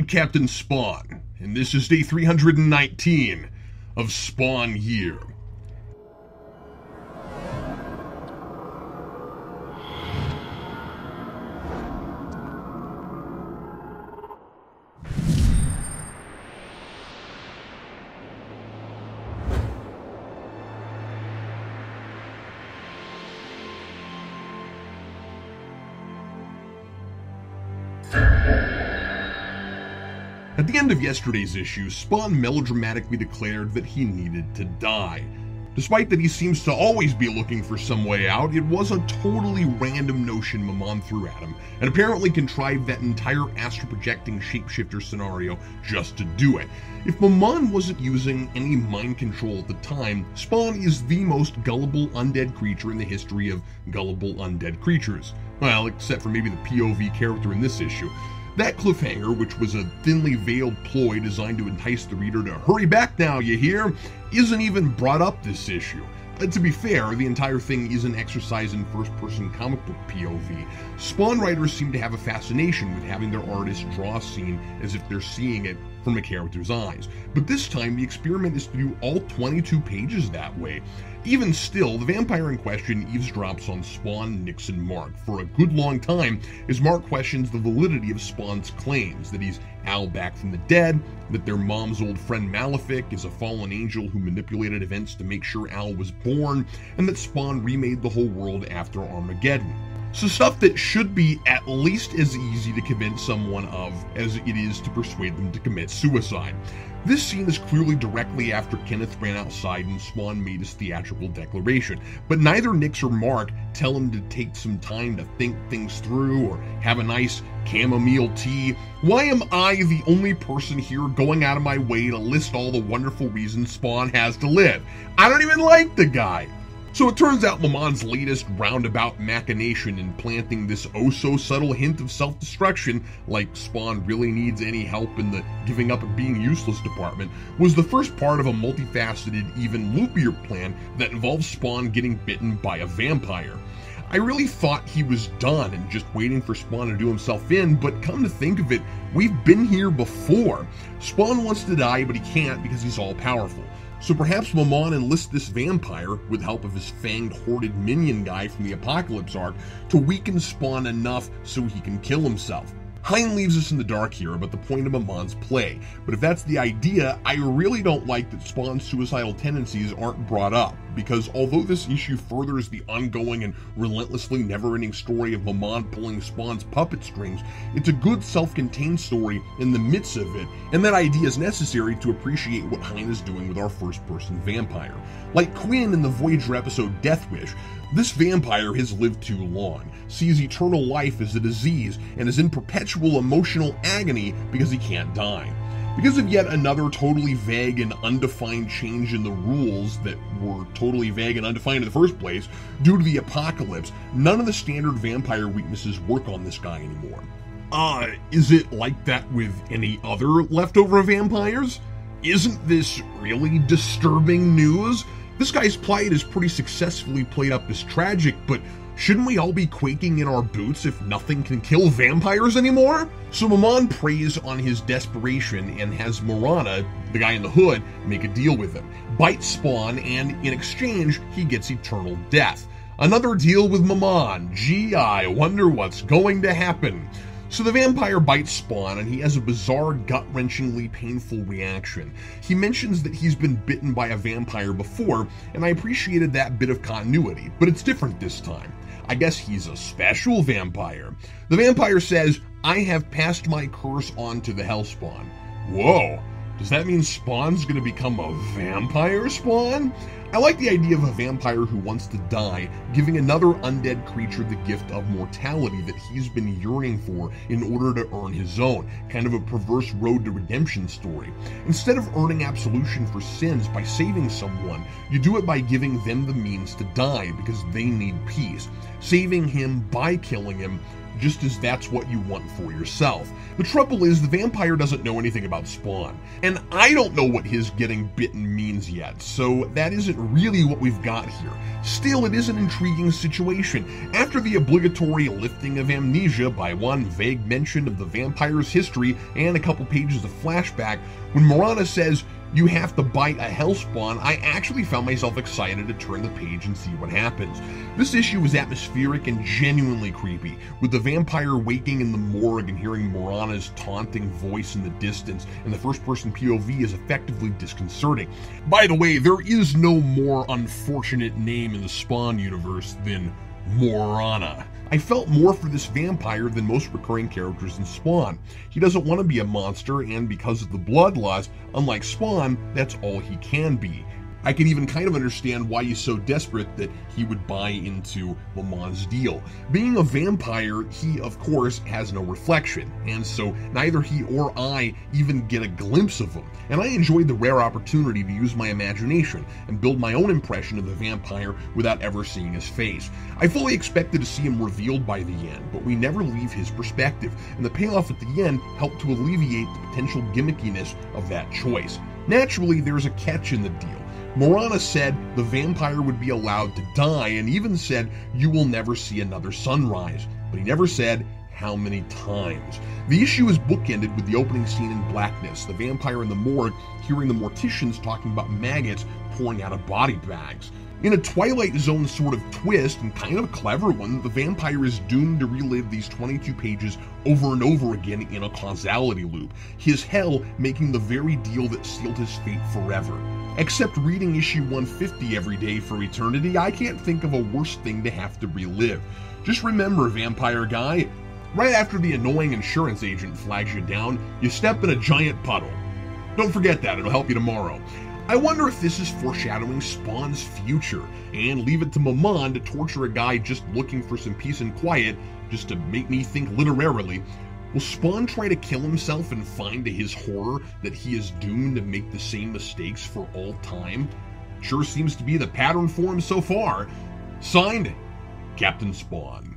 I'm Captain Spawn, and this is day 319 of Spawn Year. At the end of yesterday's issue, Spawn melodramatically declared that he needed to die. Despite that he seems to always be looking for some way out, it was a totally random notion Maman threw at him, and apparently contrived that entire astral-projecting shapeshifter scenario just to do it. If Maman wasn't using any mind control at the time, Spawn is the most gullible undead creature in the history of gullible undead creatures. Well, except for maybe the POV character in this issue. That cliffhanger, which was a thinly veiled ploy designed to entice the reader to hurry back now, you hear, isn't even brought up this issue. To be fair, the entire thing is an exercise in first-person comic book POV. Spawn writers seem to have a fascination with having their artists draw a scene as if they're seeing it from a character's eyes. But this time, the experiment is to do all 22 pages that way. Even still, the vampire in question eavesdrops on Spawn, Nix, and Mark for a good long time as Mark questions the validity of Spawn's claims that he's Al back from the dead, that their mom's old friend Malefic is a fallen angel who manipulated events to make sure Al was born, and that Spawn remade the whole world after Armageddon. So stuff that should be at least as easy to convince someone of as it is to persuade them to commit suicide. This scene is clearly directly after Kenneth ran outside and Spawn made his theatrical declaration, but neither Nix or Mark tell him to take some time to think things through or have a nice chamomile tea. Why am I the only person here going out of my way to list all the wonderful reasons Spawn has to live? I don't even like the guy. So it turns out Maman's latest roundabout machination in planting this oh-so-subtle hint of self-destruction, like Spawn really needs any help in the giving up of being useless department, was the first part of a multifaceted, even loopier plan that involves Spawn getting bitten by a vampire. I really thought he was done and just waiting for Spawn to do himself in, but come to think of it, we've been here before. Spawn wants to die, but he can't because he's all-powerful. So perhaps Maman enlists this vampire, with help of his fanged, hoarded minion guy from the Apocalypse arc, to weaken Spawn enough so he can kill himself. Hein leaves us in the dark here about the point of Maman's play, but if that's the idea, I really don't like that Spawn's suicidal tendencies aren't brought up, because although this issue furthers the ongoing and relentlessly never-ending story of Maman pulling Spawn's puppet strings, it's a good self-contained story in the midst of it, and that idea is necessary to appreciate what Hein is doing with our first-person vampire. Like Quinn in the Voyager episode Death Wish, this vampire has lived too long, sees eternal life as a disease, and is in perpetual emotional agony because he can't die. Because of yet another totally vague and undefined change in the rules that were totally vague and undefined in the first place, due to the apocalypse, none of the standard vampire weaknesses work on this guy anymore. Is it like that with any other leftover vampires? Isn't this really disturbing news? This guy's plight is pretty successfully played up as tragic, but shouldn't we all be quaking in our boots if nothing can kill vampires anymore? So Maman preys on his desperation and has Marana, the guy in the hood, make a deal with him. Bites Spawn, and in exchange, he gets eternal death. Another deal with Maman. Gee, I wonder what's going to happen. So the vampire bites Spawn, and he has a bizarre, gut-wrenchingly painful reaction. He mentions that he's been bitten by a vampire before, and I appreciated that bit of continuity, but it's different this time. I guess he's a special vampire. The vampire says, "I have passed my curse on to the Hellspawn." Whoa, does that mean Spawn's gonna become a vampire Spawn? I like the idea of a vampire who wants to die, giving another undead creature the gift of mortality that he's been yearning for in order to earn his own, kind of a perverse road to redemption story. Instead of earning absolution for sins by saving someone, you do it by giving them the means to die because they need peace. Saving him by killing him just as that's what you want for yourself. The trouble is, the vampire doesn't know anything about Spawn, and I don't know what his getting bitten means yet, so that isn't really what we've got here. Still, it is an intriguing situation. After the obligatory lifting of amnesia by one vague mention of the vampire's history and a couple pages of flashback, when Morana says, "You have to bite a hellspawn," I actually found myself excited to turn the page and see what happens. This issue is atmospheric and genuinely creepy, with the vampire waking in the morgue and hearing Morana's taunting voice in the distance, and the first-person POV is effectively disconcerting. By the way, there is no more unfortunate name in the Spawn universe than Morana. I felt more for this vampire than most recurring characters in Spawn. He doesn't want to be a monster, and because of the bloodlust, unlike Spawn, that's all he can be. I can even kind of understand why he's so desperate that he would buy into Lamont's deal. Being a vampire, he of course has no reflection, and so neither he or I even get a glimpse of him. And I enjoyed the rare opportunity to use my imagination and build my own impression of the vampire without ever seeing his face. I fully expected to see him revealed by the end, but we never leave his perspective, and the payoff at the end helped to alleviate the potential gimmickiness of that choice. Naturally, there's a catch in the deal. Morana said the vampire would be allowed to die, and even said you will never see another sunrise, but he never said how many times. The issue is bookended with the opening scene in blackness, the vampire in the morgue hearing the morticians talking about maggots pouring out of body bags. In a Twilight Zone sort of twist, and kind of a clever one, the vampire is doomed to relive these 22 pages over and over again in a causality loop, his hell making the very deal that sealed his fate forever. Except reading issue 150 every day for eternity, I can't think of a worse thing to have to relive. Just remember, vampire guy, right after the annoying insurance agent flags you down, you step in a giant puddle. Don't forget that, it'll help you tomorrow. I wonder if this is foreshadowing Spawn's future, and leave it to Maman to torture a guy just looking for some peace and quiet, just to make me think literarily. Will Spawn try to kill himself and find to his horror that he is doomed to make the same mistakes for all time? Sure seems to be the pattern for him so far. Signed, Captain Spawn.